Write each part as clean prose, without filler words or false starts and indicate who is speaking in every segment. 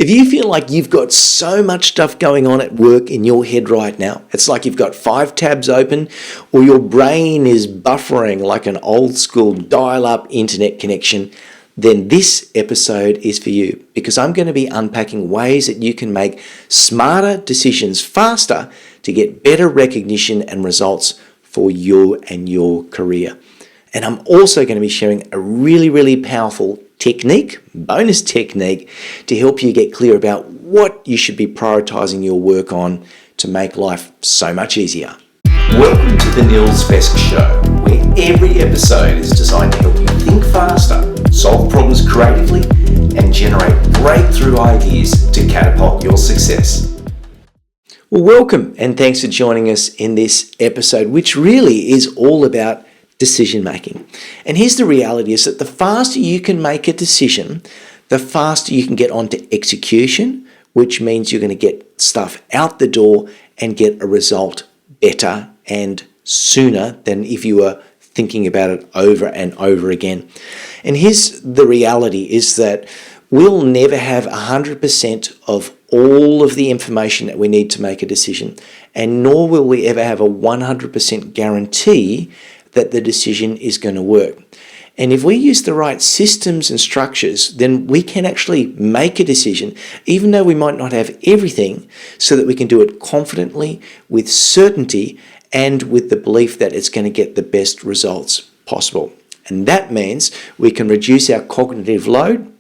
Speaker 1: If you feel like you've got so much stuff going on at work in your head right now, it's like you've got 5 tabs open, or your brain is buffering like an old school dial-up internet connection, then this episode is for you, because I'm going to be unpacking ways that you can make smarter decisions faster to get better recognition and results for you and your career. And I'm also going to be sharing a really, really powerful technique, bonus technique, to help you get clear about what you should be prioritizing your work on to make life so much easier. Welcome to the Nils Vesk Show, where every episode is designed to help you think faster, solve problems creatively, and generate breakthrough ideas to catapult your success. Well, welcome and thanks for joining us in this episode, which really is all about decision making. And here's the reality, is that the faster you can make a decision, the faster you can get on to execution, which means you're going to get stuff out the door and get a result better and sooner than if you were thinking about it over and over again. And here's the reality, is that we'll never have 100% of all of the information that we need to make a decision, and nor will we ever have a 100% guarantee that the decision is going to work. And if we use the right systems and structures, then we can actually make a decision, even though we might not have everything, so that we can do it confidently, with certainty, and with the belief that it's going to get the best results possible. And that means we can reduce our cognitive load,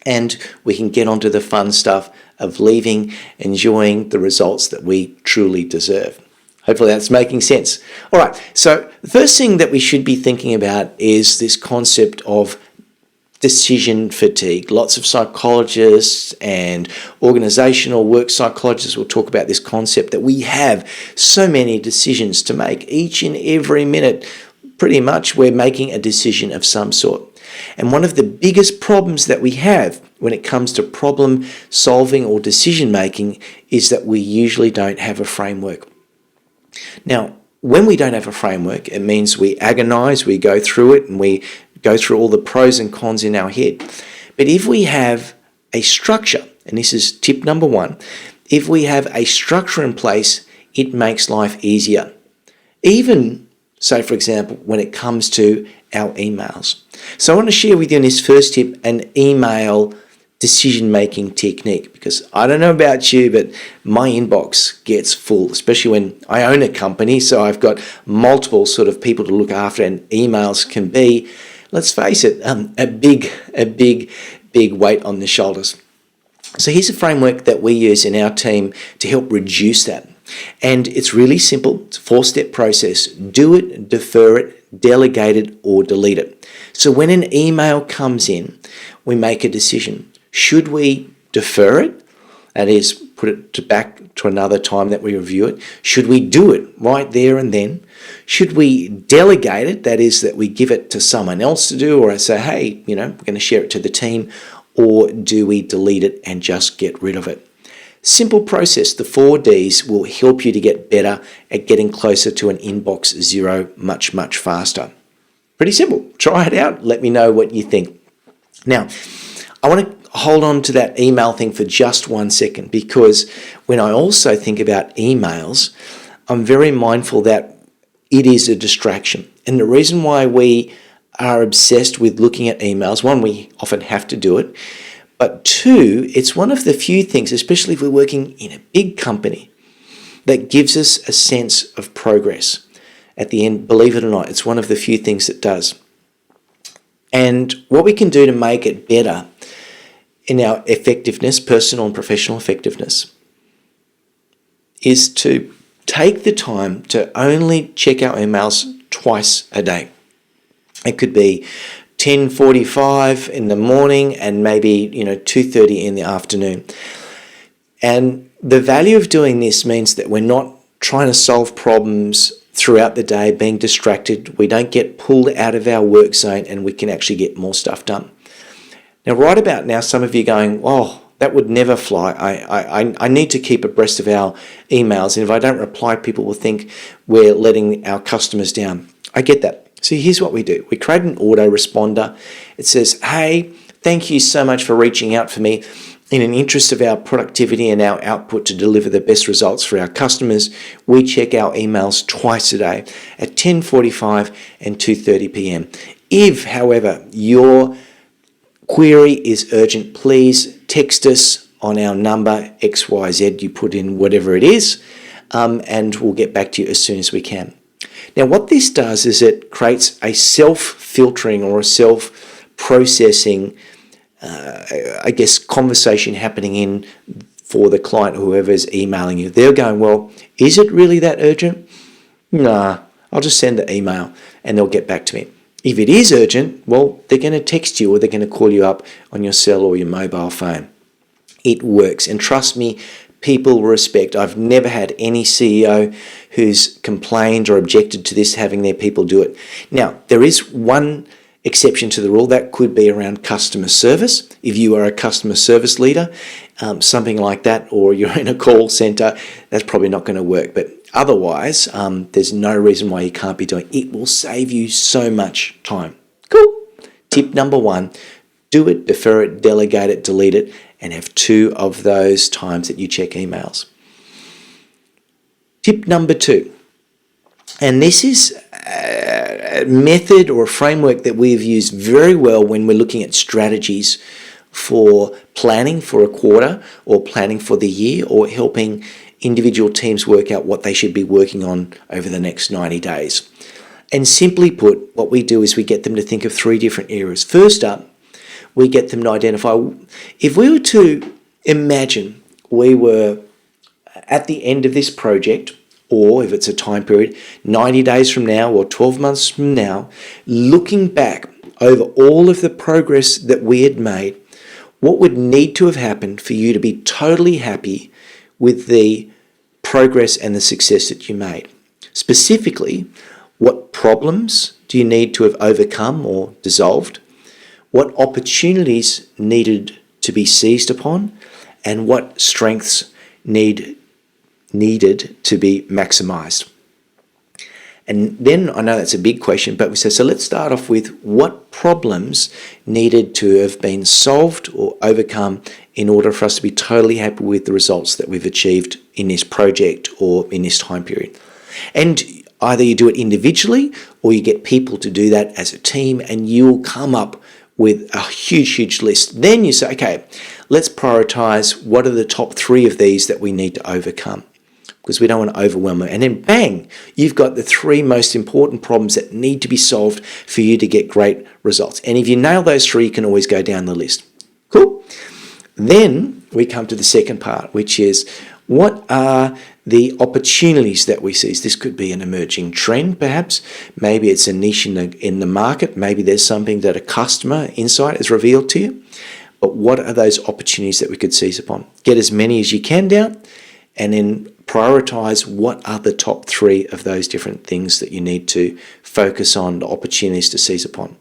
Speaker 1: and we can get onto the fun stuff of leaving, enjoying the results that we truly deserve. Hopefully that's making sense. All right, so the first thing that we should be thinking about is this concept of decision fatigue. Lots of psychologists and organizational work psychologists will talk about this concept that we have so many decisions to make. Each and every minute, pretty much, we're making a decision of some sort. And one of the biggest problems that we have when it comes to problem solving or decision making is that we usually don't have a framework. Now, when we don't have a framework, it means we agonize, we go through it, and we go through all the pros and cons in our head. But if we have a structure, and this is tip number 1, if we have a structure in place, it makes life easier. Even, say for example, when it comes to our emails. So I want to share with you in this first tip an email decision-making technique, because I don't know about you, but my inbox gets full, especially when I own a company, so I've got multiple sort of people to look after, and emails can be, let's face it, a big weight on the shoulders. So here's a framework that we use in our team to help reduce that. And it's really simple. It's a 4-step process. Do it, defer it, delegate it, or delete it. So when an email comes in, we make a decision. Should we defer it? That is, put it back to another time that we review it. Should we do it right there and then? Should we delegate it? That is, that we give it to someone else to do, or I say, hey, we're going to share it to the team. Or do we delete it and just get rid of it? Simple process. The 4 Ds will help you to get better at getting closer to an inbox zero much, much faster. Pretty simple. Try it out. Let me know what you think. Now, I want to hold on to that email thing for just 1 second, because when I also think about emails, I'm very mindful that it is a distraction. And the reason why we are obsessed with looking at emails, 1, we often have to do it, but 2, it's one of the few things, especially if we're working in a big company, that gives us a sense of progress. At the end, believe it or not, it's one of the few things that does. And what we can do to make it better in our effectiveness, personal and professional effectiveness, is to take the time to only check our emails twice a day. It could be 10:45 in the morning and maybe 2:30 in the afternoon. And the value of doing this means that we're not trying to solve problems throughout the day, being distracted. We don't get pulled out of our work zone, and we can actually get more stuff done. Now, right about now, some of you are going, oh, that would never fly. I need to keep abreast of our emails, and if I don't reply, people will think we're letting our customers down. I get that. So here's what we do. We create an autoresponder. It says, hey, thank you so much for reaching out for me. in an interest of our productivity and our output to deliver the best results for our customers, we check our emails twice a day at 10:45 and 2:30 p.m. If, however, your query is urgent, please text us on our number XYZ. You put in whatever it is, and we'll get back to you as soon as we can. Now, what this does is it creates a self-filtering or a self-processing conversation happening in for the client, whoever's emailing you. They're going, well, is it really that urgent? Nah, I'll just send the email and they'll get back to me. If it is urgent, well, they're going to text you or they're going to call you up on your cell or your mobile phone. It works. And trust me, people respect. I've never had any CEO who's complained or objected to this, having their people do it. Now, there is one exception to the rule. That could be around customer service. If you are a customer service leader, something like that, or you're in a call center, that's probably not going to work. But otherwise, there's no reason why you can't be doing it. It will save you so much time. Cool. Tip number 1, do it, defer it, delegate it, delete it, and have 2 of those times that you check emails. Tip number 2, and this is a method or a framework that we've used very well when we're looking at strategies for planning for a quarter or planning for the year or helping individual teams work out what they should be working on over the next 90 days. And simply put, what we do is we get them to think of 3 different areas. First up, we get them to identify, if we were to imagine we were at the end of this project, or if it's a time period, 90 days from now or 12 months from now, looking back over all of the progress that we had made, what would need to have happened for you to be totally happy with the progress and the success that you made? Specifically, what problems do you need to have overcome or dissolved? What opportunities needed to be seized upon? And what strengths needed to be maximized? And then, I know that's a big question, but we say, so let's start off with what problems needed to have been solved or overcome in order for us to be totally happy with the results that we've achieved in this project or in this time period. And either you do it individually or you get people to do that as a team, and you'll come up with a huge list. Then you say, okay, let's prioritize what are the top 3 of these that we need to overcome, because we don't want to overwhelm it. And then bang, you've got the 3 most important problems that need to be solved for you to get great results. And if you nail those 3, you can always go down the list. Cool. Then we come to the second part, which is what are the opportunities that we see? This could be an emerging trend, perhaps. Maybe it's a niche in the market. Maybe there's something that a customer insight has revealed to you. But what are those opportunities that we could seize upon? Get as many as you can down, and then prioritize what are the top 3 of those different things that you need to focus on, the opportunities to seize upon.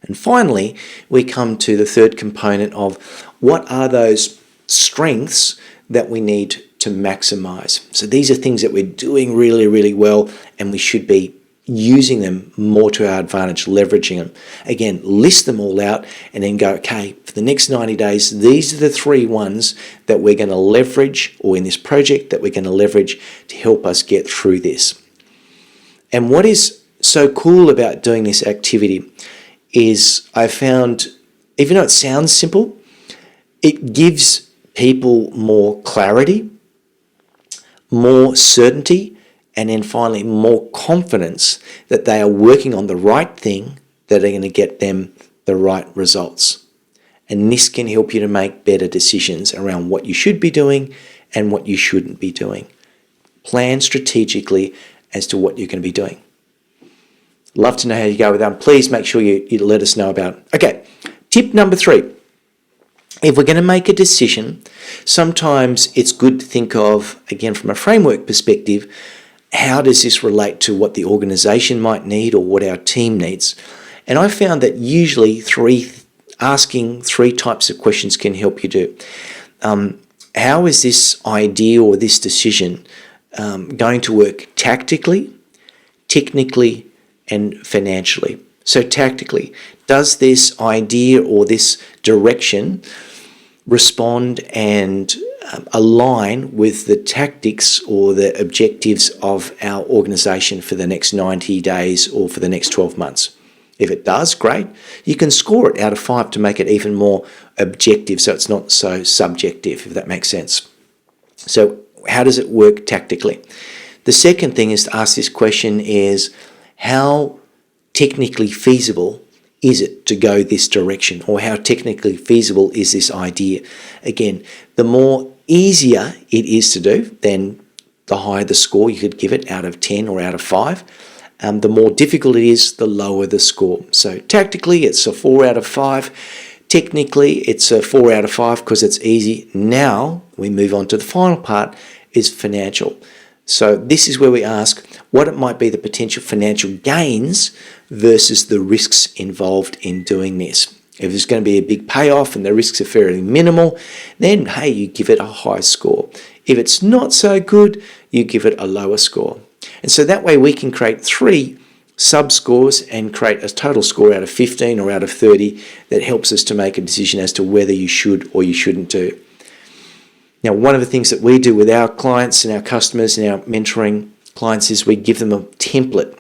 Speaker 1: And finally, we come to the third component of what are those strengths that we need to maximize. So these are things that we're doing really well, and we should be using them more to our advantage, leveraging them. Again, list them all out and then go, okay, for the next 90 days, these are the 3 ones that we're going to leverage, or in this project that we're going to leverage to help us get through this. And what is so cool about doing this activity is I found, even though it sounds simple, it gives people more clarity, more certainty, and then finally more confidence that they are working on the right thing that are going to get them the right results. And this can help you to make better decisions around what you should be doing and what you shouldn't be doing. Plan strategically as to what you're going to be doing. Love to know how you go with that. Please make sure you let us know about it. Okay, tip number 3. If we're going to make a decision, sometimes it's good to think of, again, from a framework perspective, how does this relate to what the organization might need or what our team needs? And I found that usually asking 3 types of questions can help you do. How is this idea or this decision going to work tactically, technically, and financially? So tactically, does this idea or this direction respond and align with the tactics or the objectives of our organization for the next 90 days or for the next 12 months. If it does, great. You can score it out of 5 to make it even more objective so it's not so subjective, if that makes sense. So how does it work tactically? The second thing is to ask this question is, how technically feasible is it to go this direction? Or how technically feasible is this idea? Again, the more easier it is to do, then the higher the score you could give it out of 10 or out of 5. The more difficult it is, the lower the score. So tactically, it's a 4 out of 5. Technically, it's a 4 out of 5 because it's easy. Now, we move on to the final part, is financial. So this is where we ask what it might be the potential financial gains versus the risks involved in doing this. If there's going to be a big payoff and the risks are fairly minimal, then hey, you give it a high score. If it's not so good, you give it a lower score. And so that way we can create 3 sub-scores and create a total score out of 15 or out of 30 that helps us to make a decision as to whether you should or you shouldn't do. Now, one of the things that we do with our clients and our customers and our mentoring clients is we give them a template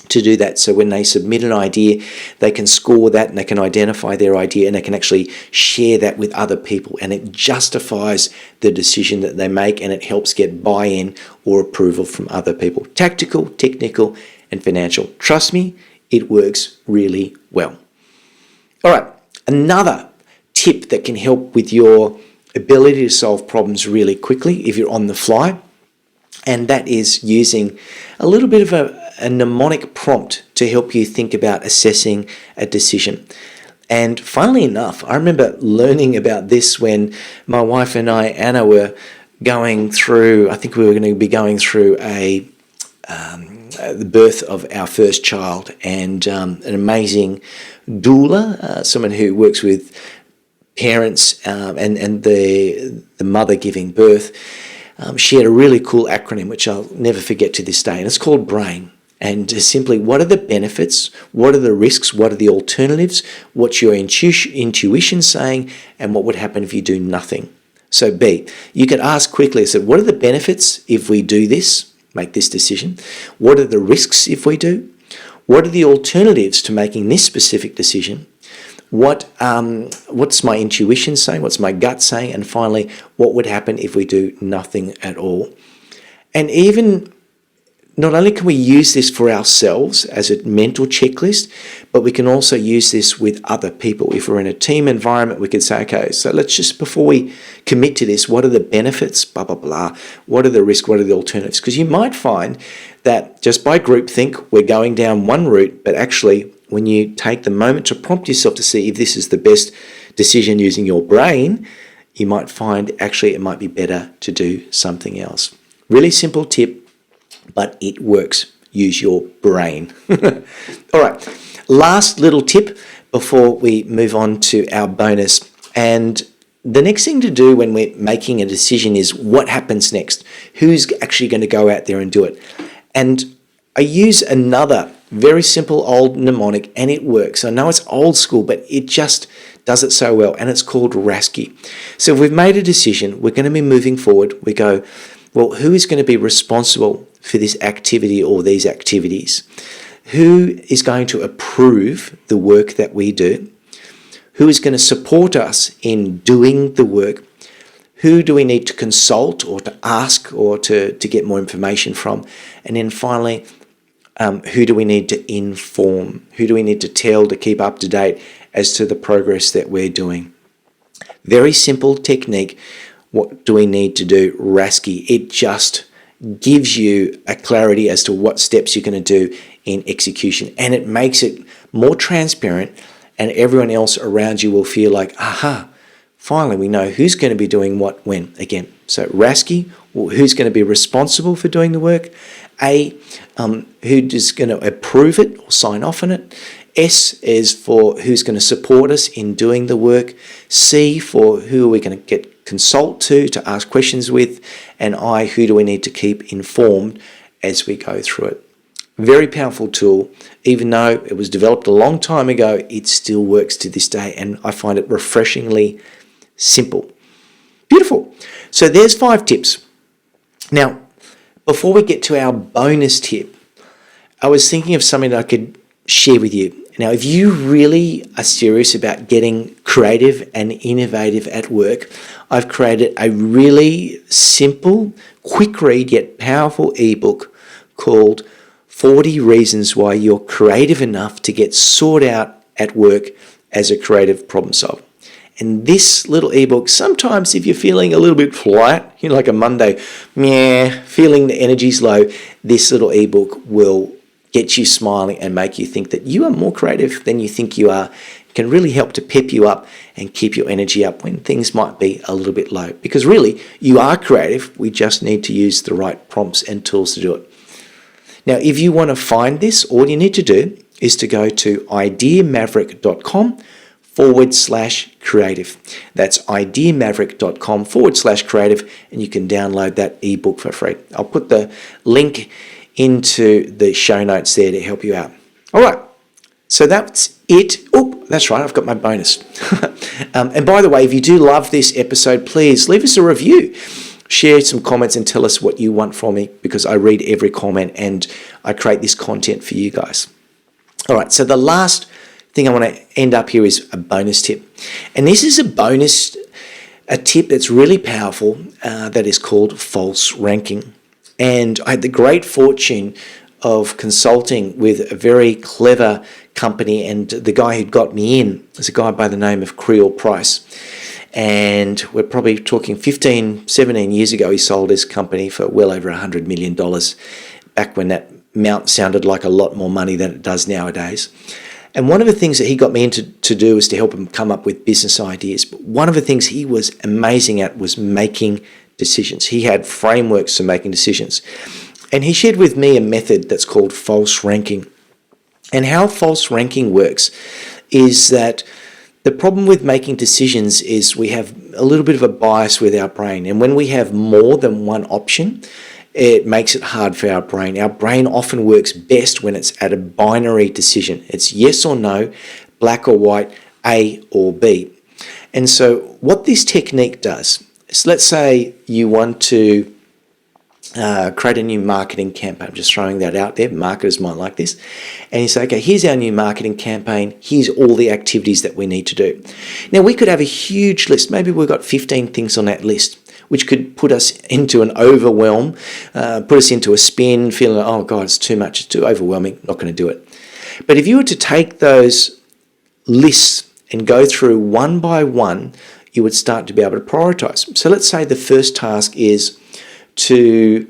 Speaker 1: to do that. So when they submit an idea, they can score that and they can identify their idea and they can actually share that with other people, and it justifies the decision that they make and it helps get buy-in or approval from other people. Tactical, technical, and financial. Trust me, it works really well. All right, another tip that can help with your ability to solve problems really quickly if you're on the fly, and that is using a little bit of a mnemonic prompt to help you think about assessing a decision. And funnily enough, I remember learning about this when my wife and I, Anna, were going through, I think we were going to be going through the birth of our first child, and an amazing doula, someone who works with parents and the mother giving birth. She had a really cool acronym which I'll never forget to this day, and it's called B.R.A.I.N. And simply, what are the benefits, what are the risks, what are the alternatives, what's your intuition saying, and what would happen if you do nothing? So B, you could ask quickly, so what are the benefits if we do this, make this decision? What are the risks if we do? What are the alternatives to making this specific decision? What's my intuition saying? What's my gut saying? And finally, what would happen if we do nothing at all? And even not only can we use this for ourselves as a mental checklist, but we can also use this with other people. If we're in a team environment, we could say, okay, so let's just, before we commit to this, what are the benefits, blah, blah, blah. What are the risks? What are the alternatives? Because you might find that just by groupthink, we're going down one route, but actually, when you take the moment to prompt yourself to see if this is the best decision using your brain, you might find actually it might be better to do something else. Really simple tip, but it works. Use your brain. All right, last little tip before we move on to our bonus. And the next thing to do when we're making a decision is what happens next? Who's actually going to go out there and do it? And I use another very simple old mnemonic, and it works. I know it's old school, but it just does it so well, and it's called RASCI. So if we've made a decision, we're going to be moving forward. We go, well, who is going to be responsible for this activity or these activities? Who is going to approve the work that we do? Who is going to support us in doing the work? Who do we need to consult or to ask or to get more information from? And then finally, who do we need to inform? Who do we need to tell to keep up to date as to the progress that we're doing? Very simple technique. What do we need to do? RASCI. It just gives you a clarity as to what steps you're going to do in execution, and it makes it more transparent, and everyone else around you will feel like, aha, finally we know who's going to be doing what when. Again, so RASCI, who's going to be responsible for doing the work? A, who is going to approve it or sign off on it? S is for who's going to support us in doing the work. C for who are we going to consult to ask questions with. And I, who do we need to keep informed as we go through it? Very powerful tool. Even though it was developed a long time ago, it still works to this day, and I find it refreshingly simple. Beautiful. So there's 5 tips. Now, before we get to our bonus tip, I was thinking of something that I could share with you. Now, if you really are serious about getting creative and innovative at work, I've created a really simple, quick read yet powerful ebook called 40 Reasons Why You're Creative Enough to Get Sought Out at Work as a Creative Problem Solver. And this little ebook, sometimes if you're feeling a little bit flat, like a Monday, feeling the energy's low, this little ebook will get you smiling and make you think that you are more creative than you think you are. It can really help to pep you up and keep your energy up when things might be a little bit low. Because really, you are creative. We just need to use the right prompts and tools to do it. Now, if you want to find this, all you need to do is to go to ideamaverick.com/creative. That's ideamaverick.com/creative, and you can download that ebook for free. I'll put the link into the show notes there to help you out. All right, so that's it. Oh, that's right, I've got my bonus. And by the way, if you do love this episode, please leave us a review. Share some comments and tell us what you want from me, because I read every comment and I create this content for you guys. All right, so the last thing I want to end up here is a bonus tip. And this is a tip that's really powerful that is called false ranking. And I had the great fortune of consulting with a very clever company, and the guy who got me in is a guy by the name of Creel Price. And we're probably talking 15, 17 years ago, he sold his company for well over $100 million, back when that amount sounded like a lot more money than it does nowadays. And one of the things that he got me into to do is to help him come up with business ideas. But one of the things he was amazing at was making decisions. He had frameworks for making decisions. And he shared with me a method that's called false ranking. And how false ranking works is that the problem with making decisions is we have a little bit of a bias with our brain. And when we have more than one option, it makes it hard for our brain. Our brain often works best when it's at a binary decision. It's yes or no, black or white, A or B. And so what this technique does is, let's say you want to create a new marketing campaign. I'm just throwing that out there. Marketers might like this. And you say, okay, here's our new marketing campaign. Here's all the activities that we need to do. Now, we could have a huge list. Maybe we've got 15 things on that list, which could put us into an overwhelm, put us into a spin, feeling like, oh God, it's too much, it's too overwhelming, not going to do it. But if you were to take those lists and go through one by one, you would start to be able to prioritize. So let's say the first task is to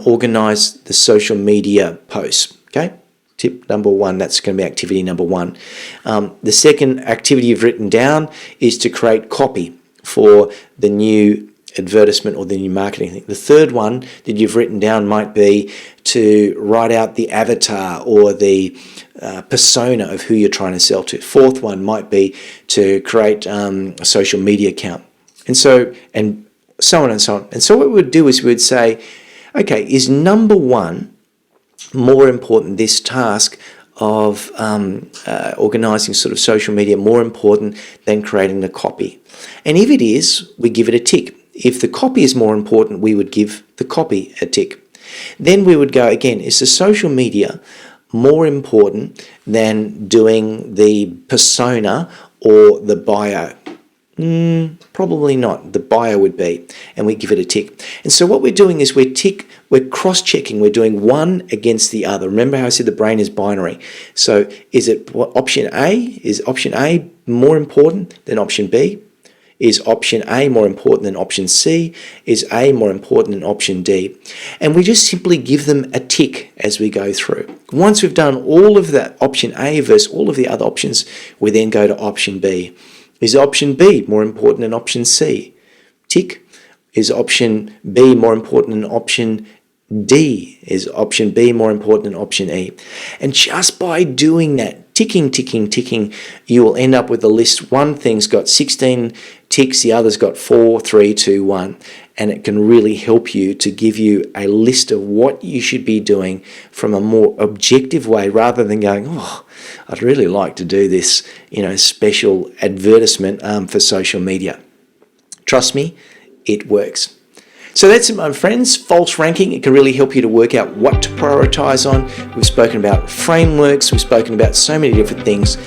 Speaker 1: organize the social media posts, okay? Tip number 1, that's going to be activity number 1. The second activity you've written down is to create copy for the new advertisement or the new marketing thing. The third one that you've written down might be to write out the avatar or the persona of who you're trying to sell to. Fourth one might be to create a social media account, and so on and so on. And so what we would do is we would say, okay, is number 1 more important, this task of organizing sort of social media, more important than creating the copy? And if it is, we give it a tick. If the copy is more important, we would give the copy a tick. Then we would go again, is the social media more important than doing the persona or the bio? Probably not. The bio would be, and we give it a tick. And so what we're doing is we're cross-checking. We're doing one against the other. Remember how I said the brain is binary. So is it option A? Is option A more important than option B? Is option A more important than option C? Is A more important than option D? And we just simply give them a tick as we go through. Once we've done all of that option A versus all of the other options, we then go to option B. Is option B more important than option C? Tick. Is option B more important than option D? Is option B more important than option E? And just by doing that, ticking, you will end up with a list. One thing's got 16 ticks, the other's got 4, 3, 2, 1. And it can really help you to give you a list of what you should be doing from a more objective way, rather than going, oh, I'd really like to do this, special advertisement for social media. Trust me, it works. So that's it, my friends. False ranking, it can really help you to work out what to prioritize on. We've spoken about frameworks. We've spoken about so many different things.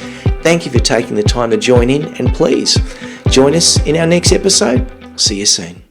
Speaker 1: Thank you for taking the time to join in, and please join us in our next episode. See you soon.